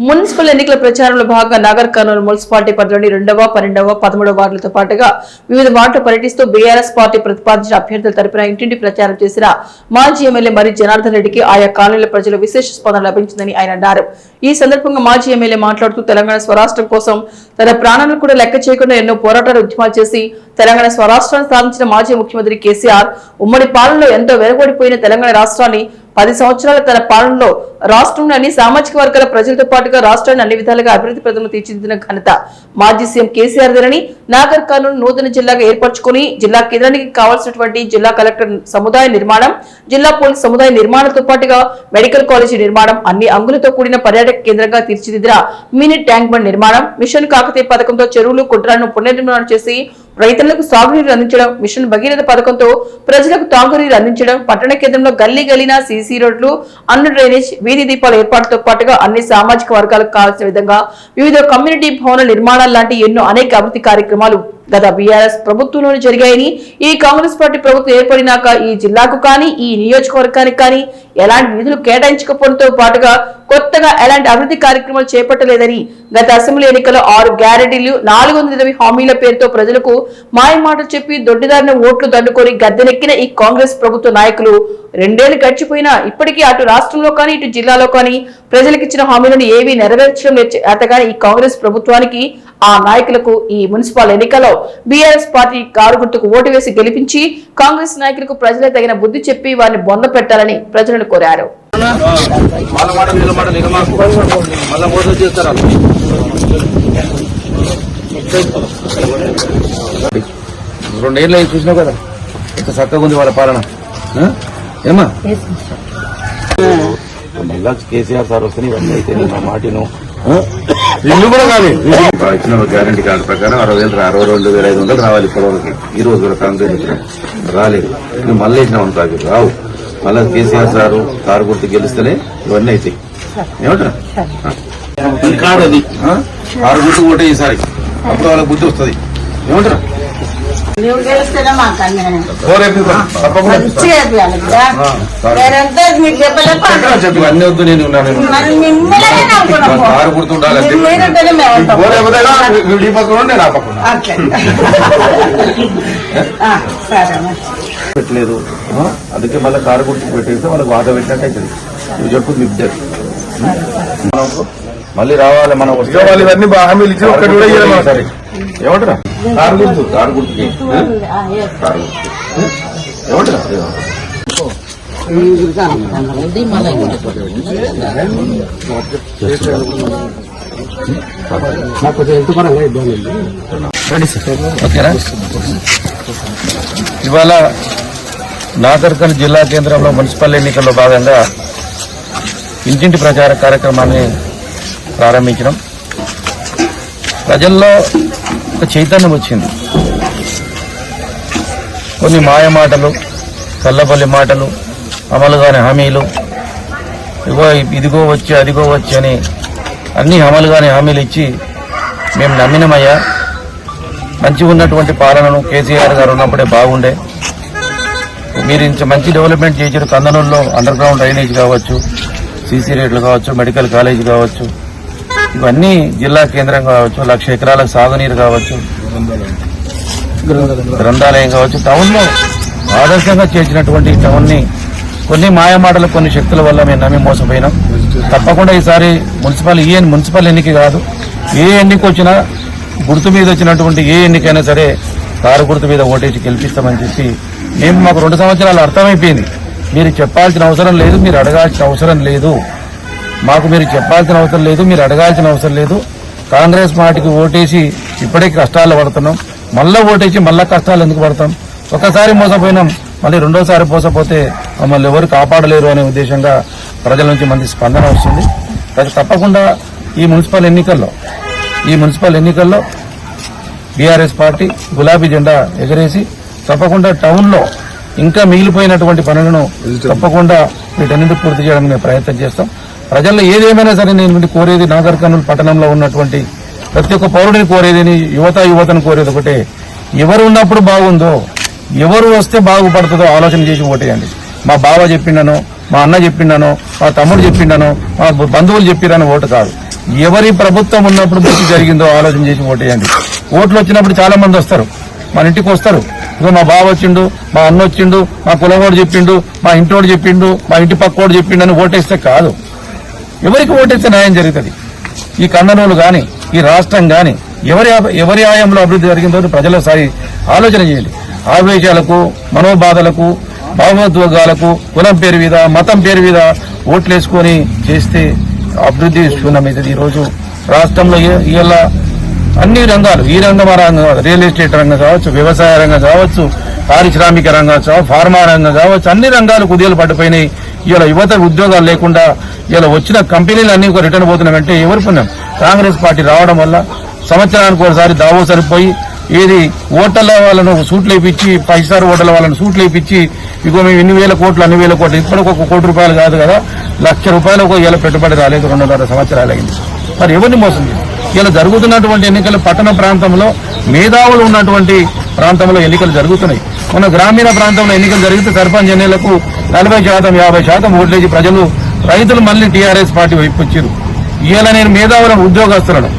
Municipal ఎన్నికల ప్రచారంలో భాగంగా నాగర్ కర్నూలు మున్సిపాలిటీ పరిధిలోని 2వ, 12వ, 13వ వార్డులతో పాటుగా వివిధ వార్డులు పర్యటిస్తూ బీఆర్ఎస్ పార్టీ ప్రతిపాదించిన అభ్యర్థుల తరపున ఇంటింటి ప్రచారం చేసిన మాజీ ఎమ్మెల్యే మరి జనార్దన్ రెడ్డికి ఆయా కాలనీల ప్రజలు విశేష స్పందన లభించిందని ఆయన అన్నారు. ఈ సందర్భంగా మాజీ ఎమ్మెల్యే మాట్లాడుతూ తెలంగాణ స్వరాష్ట్రం కోసం తన ప్రాణాలను కూడా లెక్క చేయకుండా ఎన్నో పోరాటాలు ఉద్యమాలు చేసి తెలంగాణ స్వరాష్ట్రాన్ని సాధించిన మాజీ ముఖ్యమంత్రి కేసీఆర్ ఉమ్మడి పాలనలో ఎంతో వెనుకబడిపోయిన తెలంగాణ రాష్ట్రాన్ని 10 సంవత్సరాల తన పాలనలో రాష్ట్రంలోని సామాజిక వర్గాల ప్రజలతో పాటుగా రాష్ట్రాన్ని అన్ని విధాలుగా అభివృద్ధి ప్రదము తీర్చిదిద్దిన ఘనత మాజీ సీఎం కేసీఆర్ దేనని, నాగర్ కర్నూలు నూతన జిల్లాగా ఏర్పరచుకుని జిల్లా కేంద్రానికి కావాల్సినటువంటి జిల్లా కలెక్టర్ సముదాయ నిర్మాణం, జిల్లా పోలీస్ సముదాయ నిర్మాణంతో పాటుగా మెడికల్ కాలేజీ నిర్మాణం, అన్ని అంగులతో కూడిన పర్యాటక కేంద్రంగా తీర్చిదిద్దిన మినీ ట్యాంక్ బండ్ నిర్మాణం, మిషన్ కాకతీయ పథకంతో చెరువులు, కుట్రాలను పునర్నిర్మాణం చేసి రైతులకు సాగునీరు అందించడం, మిషన్ భగీరథ పథకంతో ప్రజలకు తాగునీరు అందించడం, పట్టణ కేంద్రంలో గల్లీ గలీన సీసీ రోడ్లు, అండర్ డ్రైనేజ్, వీధి దీపాల ఏర్పాటుతో పాటుగా అన్ని సామాజిక వర్గాలకు కావాల్సిన విధంగా వివిధ కమ్యూనిటీ భవన నిర్మాణాలు లాంటి ఎన్నో అనేక అభివృద్ధి కార్యక్రమాలు గత బీఆర్ఎస్ ప్రభుత్వంలోనే జరిగాయని, ఈ కాంగ్రెస్ పార్టీ ప్రభుత్వం ఏర్పడినాక ఈ జిల్లాకు కానీ ఈ నియోజకవర్గానికి కానీ ఎలాంటి నిధులు కేటాయించకపోవడంతో పాటుగా కొత్తగా ఎలాంటి అభివృద్ధి కార్యక్రమాలు చేపట్టలేదని, గత అసెంబ్లీ ఎన్నికల్లో 6 గ్యారెంటీలు 420 హామీల పేరుతో ప్రజలకు మాయమాటలు చెప్పి దొడ్డిదారిన ఓట్లు దండుకొని గద్దెనెక్కిన ఈ కాంగ్రెస్ ప్రభుత్వ నాయకులు 2 ఏళ్లు గడిచిపోయినా ఇప్పటికీ అటు రాష్ట్రంలో కానీ ఇటు జిల్లాలో కానీ ప్రజలకు ఇచ్చిన హామీలను ఏవీ నెరవేర్చడం అతగాని ఈ కాంగ్రెస్ ప్రభుత్వానికి ఆ నాయకులకు ఈ మున్సిపల్ ఎన్నికల్లో బీఆర్ఎస్ పార్టీ కారు గుర్తుకు ఓటు వేసి గెలిపించి కాంగ్రెస్ నాయకులకు ప్రజలే తగిన బుద్ధి చెప్పి వారిని బొంద పెట్టాలని ప్రజలను కోరారు. రెండేళ్ళు అయి చూసినావు కదా ఎంత చక్కగా ఉంది వాళ్ళ పాలన. ఏమా మళ్ళా కేసీఆర్ సార్ వస్తే ఇవన్నీ అయితే నా మాటను ఇల్లు కూడా కాదు ఇచ్చిన గ్యారంటీ కార్డు ప్రకారం 62,500 రావాలి ఇప్పటివరకు. ఈ రోజు కూడా కాంగ్రెస్ రాలేదు. నువ్వు మళ్ళీ ఇచ్చినావు అనుకో రావు. మళ్ళా కేసీఆర్ సారు కారు గుర్తు గెలిస్తేనే ఇవన్నీ అవుతాయి. ఏమంటారా కాదు అది కారు గుర్తు ఓటే ఈసారి అప్పుడు వాళ్ళకి బుద్ధి వస్తుంది. ఏమంటారా చెప్పి అన్ని వద్దు నేను కారు గుర్తుండాలి ఈ పక్కన నేను ఆ పక్కన పెట్టలేదు. అందుకే మళ్ళీ కారు గుర్తుకు పెట్టేస్తే వాళ్ళకి వాద పెట్టినట్టు అవుతుంది. నువ్వు చెప్పు నిద్ర మళ్ళీ రావాలి. మనం వస్తే వాళ్ళు ఇవన్నీ హామీలు ఇచ్చి ఒక్కటి కూడా ఇవ్వాలి. సరే ఏమంటారా కారు గుర్తు కారు గుర్తుకి కారు గుర్తు ఏమంటారా ఇవాళ నాగర్ కర్నూలు జిల్లా కేంద్రంలో మున్సిపల్ ఎన్నికల్లో భాగంగా ఇంటింటి ప్రచార కార్యక్రమాన్ని ప్రారంభించడం ప్రజల్లో ఒక చైతన్యం వచ్చింది. కొన్ని మాయ మాటలు, కల్లబల్లి మాటలు, అమలు కాని హామీలు, ఇదిగో వచ్చి అదిగో వచ్చి అని అన్ని అమలు కాని హామీలు ఇచ్చి మేము నమ్మినమయ్యా. మంచిగా ఉన్నటువంటి పాలనను కేసీఆర్ గారు ఉన్నప్పుడే బాగుండే. మీరు ఇంత మంచి డెవలప్మెంట్ చేశారు. కందనూరులో అండర్ గ్రౌండ్ డ్రైనేజ్ కావచ్చు, సీసీ రోడ్లు కావచ్చు, మెడికల్ కాలేజ్ కావచ్చు, ఇవన్నీ జిల్లా కేంద్రం కావచ్చు, 1,00,000 ఎకరాలకు సాగునీరు కావచ్చు, గ్రంథాలయం కావచ్చు, టౌన్లో ఆదర్శంగా చేసినటువంటి టౌన్ ని కొన్ని మాయమాటలు, కొన్ని శక్తుల వల్ల మేము నమ్మి మోసపోయినాం. తప్పకుండా ఈసారి మున్సిపల్ ఎన్నిక కాదు, ఏ ఎన్నిక వచ్చినా గుర్తు మీద వచ్చినటువంటి ఏ ఎన్నికైనా సరే కారు గుర్తు మీద ఓటేసి గెలిపిస్తామని చెప్పి మేము మాకు 2 సంవత్సరాలు అర్థమైపోయింది. మీరు చెప్పాల్సిన అవసరం లేదు, మీరు అడగాల్సిన అవసరం లేదు. మాకు మీరు చెప్పాల్సిన అవసరం లేదు, మీరు అడగాల్సిన అవసరం లేదు. కాంగ్రెస్ పార్టీకి ఓటేసి ఇప్పుడే కష్టాలు పడుతున్నాం, మళ్ళా ఓటేసి మళ్ళా కష్టాలు ఎందుకు పడతాం? ఒకసారి మోసపోయినాం, మళ్ళీ రెండోసారి మోసపోతే మమ్మల్ని ఎవరు కాపాడలేరు అనే ఉద్దేశంగా ప్రజల నుంచి మంచి స్పందన వస్తుంది. తప్పకుండా ఈ మున్సిపల్ ఎన్నికల్లో బీఆర్ఎస్ పార్టీ గులాబీ జెండా ఎగరేసి తప్పకుండా టౌన్లో ఇంకా మిగిలిపోయినటువంటి పనులను తప్పకుండా వీటన్నింటి పూర్తి చేయడానికి ప్రయత్నం చేస్తాం. ప్రజల్లో ఏదేమైనా సరే నేను కోరేది, నాగర్ కర్నూలు పట్టణంలో ఉన్నటువంటి ప్రతి ఒక్క పౌరుడిని కోరేది, యువతను కోరేది ఒకటే, ఎవరు ఉన్నప్పుడు బాగుందో, ఎవరు వస్తే బాగుపడుతుందో ఆలోచన చేసి ఓటేయండి. మా బావ చెప్పిండనో, మా అన్న చెప్పిండనో, మా తమ్ముడు చెప్పిండనో, మా బంధువులు చెప్పిరని ఓటు కాదు. ఎవరి ప్రభుత్వం ఉన్నప్పుడు మంచి జరిగిందో ఆలోచన చేసి ఓటేయండి. ఓట్లు వచ్చినప్పుడు చాలా మంది వస్తారు, మన ఇంటికి వస్తారు. ఇక మా బావ వచ్చిండు, మా అన్న వచ్చిండు, మా కులవాడు చెప్పిండు, మా ఇంటోడు చెప్పిండు, మా ఇంటి పక్కోడు చెప్పిండు అని ఓటేస్తే కాదు. ఎవరికి ఓటేస్తే న్యాయం జరుగుతుంది? ఈ కన్ననూలు గాని, ఈ రాష్ట్రం గాని ఎవరి ఆయంలో అభివృద్ధి జరిగిందో ప్రజలు ఒకసారి ఆలోచన చేయండి. ఆవేశాలకు, మనోబాధలకు, భావోద్వేగాలకు, కులం పేరు మీద, మతం పేరు మీద ఓట్లేసుకొని చేస్తే అభివృద్ధి శూన్యమైతుంది. ఈ రోజు రాష్ట్రంలో ఇలా అన్ని రంగాలు, ఈ రంగం ఆ రంగం కాదు, రియల్ ఎస్టేట్ రంగం కావచ్చు, వ్యవసాయ రంగం కావచ్చు, పారిశ్రామిక రంగం కావచ్చు, ఫార్మా రంగం కావచ్చు, అన్ని రంగాలు కుదేలు పడిపోయినాయి. ఇలా యువత ఉద్యోగాలు లేకుండా ఇలా వచ్చిన కంపెనీలు అన్ని ఒక రిటర్న్ పోతున్నామంటే ఎవరు పుణ్యం? కాంగ్రెస్ పార్టీ రావడం వల్ల సంవత్సరానికి ఒకసారి దావో సరిపోయి ఏది ఓటర్ల వాళ్ళను సూట్లు వేయించి, 5 స్టార్ ఓటర్ల వాళ్ళను సూట్లు వేయించి, ఇగో మేము ఇన్ని వేల కోట్లు, అన్ని వేల కోట్లు, ఇప్పటికి ₹1 కోటి కాదు కదా, ₹1,00,000 ఒక ఏళ్ళ పెట్టుబడి రాలేదు, 2.5 సంవత్సరాలు అయింది. మరి ఎవరిని మోసం చేయాలి? ఇలా జరుగుతున్నటువంటి ఎన్నికలు పట్టణ ప్రాంతంలో, మేధావులు ఉన్నటువంటి ప్రాంతంలో ఎన్నికలు జరుగుతున్నాయి. మన గ్రామీణ ప్రాంతంలో ఎన్నికలు జరిగితే సర్పంచ్ ఎన్నికలకు 40%, 50% ఓట్లేసి ప్రజలు, రైతులు మళ్లీ టీఆర్ఎస్ పార్టీ వైపు వచ్చారు. ఇలా నేను మేధావులను, ఉద్యోగస్తులను,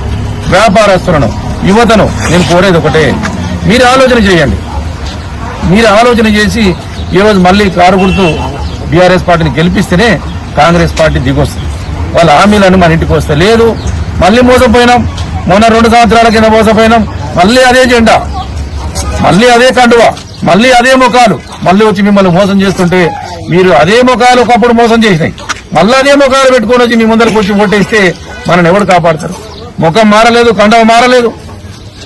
వ్యాపారస్తులను, యువతను నేను కోరేది ఒకటే, మీరు ఆలోచన చేయండి. మీరు ఆలోచన చేసి ఈ రోజు మళ్లీ కారు గుర్తు బీఆర్ఎస్ పార్టీని గెలిపిస్తేనే కాంగ్రెస్ పార్టీ దిగొస్తుంది. వాళ్ళ హామీలను మన ఇంటికి వస్తే లేదు, మళ్లీ మోసపోయినాం. మొన్న 2 సంవత్సరాల కింద మోసపోయినాం. మళ్లీ అదే జెండా, మళ్లీ అదే కండువా, మళ్లీ అదే ముఖాలు, మళ్లీ వచ్చి మిమ్మల్ని మోసం చేస్తుంటే, మీరు అదే ముఖాలు ఒకప్పుడు మోసం చేసినాయి, మళ్ళీ అదే ముఖాలు పెట్టుకొని వచ్చి మీ ముందరికి వచ్చి ఓటేస్తే మనల్ని ఎవరు కాపాడతారు? ముఖం మారలేదు, కండవ మారలేదు,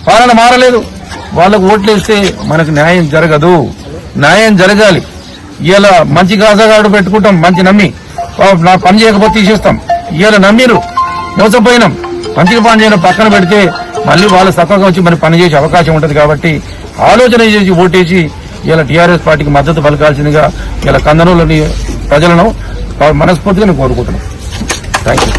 పాలన మారలేదు. వాళ్ళకు ఓట్లేస్తే మనకు న్యాయం జరగదు. న్యాయం జరగాలి. ఇలా మంచి కాజగాడు పెట్టుకుంటాం, మంచి నమ్మి నా పని చేయకపోతే తీసేస్తాం. ఇలా నమ్మిరు, మోసపోయినాం, మంచిగా పని చేయడం పక్కన పెడితే మళ్ళీ వాళ్ళు చక్కగా వచ్చి మరి పని చేసే అవకాశం ఉంటుంది. కాబట్టి ఆలోచన చేసి ఓటేసి ఇలా టీఆర్ఎస్ పార్టీకి మద్దతు పలకాల్సిందిగా ఇలా కందనూరులోని ప్రజలను మనస్ఫూర్తిగా నేను కోరుకుంటున్నాను. Thank you.